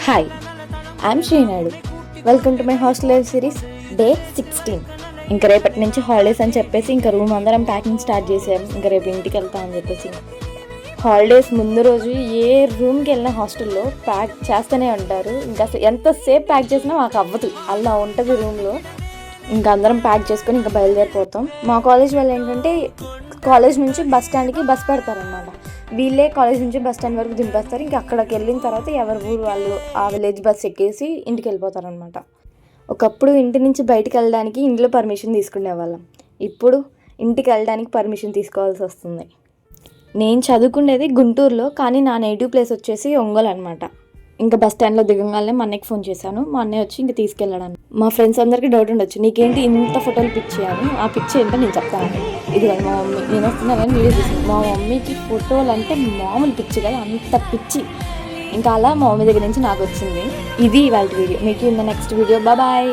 Hi, I'm Srinaidu. Welcome to my hostel life series day 16. ఇంకా రేపటి నుంచి హాలిడేస్ అని చెప్పేసి ఇంకా రూమ్ అందరం ప్యాకింగ్ స్టార్ట్ చేసాము. ఇంకా రేపు ఇంటికి వెళ్తామని చెప్పేసి హాలిడేస్ ముందు రోజు ఏ రూమ్కి వెళ్ళినా హాస్టల్లో ప్యాక్ చేస్తూనే ఉంటారు. ఇంకా ఎంతసేపు ప్యాక్ చేసినా మాకు అవ్వదు, అలా ఉంటుంది రూమ్లో. ఇంకా అందరం ప్యాక్ చేసుకొని ఇంకా బయలుదేరిపోతాం. మా కాలేజ్ వాళ్ళు ఏంటంటే కాలేజ్ నుంచి బస్ స్టాండ్కి బస్ పెడతారనమాట. వీళ్ళే కాలేజ్ నుంచి బస్ స్టాండ్ వరకు దింపేస్తారు. ఇంకా అక్కడికి వెళ్ళిన తర్వాత ఎవరి ఊరు వాళ్ళు ఆ విలేజ్ బస్ ఎక్కేసి ఇంటికి వెళ్ళిపోతారనమాట. ఒకప్పుడు ఇంటి నుంచి బయటికి వెళ్ళడానికి ఇంట్లో పర్మిషన్ తీసుకునేవాళ్ళం. ఇప్పుడు ఇంటికి వెళ్ళడానికి పర్మిషన్ తీసుకోవాల్సి వస్తుంది. నేను చదువుకునేది గుంటూరులో, కానీ నా నేటివ్ ప్లేస్ వచ్చేసి ఒంగోలు అనమాట. ఇంకా బస్ స్టాండ్లో దిగంగానే మా అన్నయ్యకి ఫోన్ చేశాను. మా అన్నయ్య వచ్చి ఇంకా తీసుకెళ్ళడానికి. మా ఫ్రెండ్స్ అందరికీ డౌట్ ఉండొచ్చు, నీకేంటి ఇంత ఫోటోలు పిచ్చి అని. ఆ పిచ్చి ఏంటో నేను చెప్తాను. ఇది మా మమ్మీ, నేను వస్తున్నానని వీడియో తీసింది. మా మమ్మీకి ఫోటోలు అంటే మామూలు పిచ్చి కదా, అంత పిచ్చి. ఇంకా అలా మా మమ్మీ దగ్గర నుంచి నాకు వచ్చింది. ఇది ఇవాళ వీడియో. మీకు in the next video. Bye.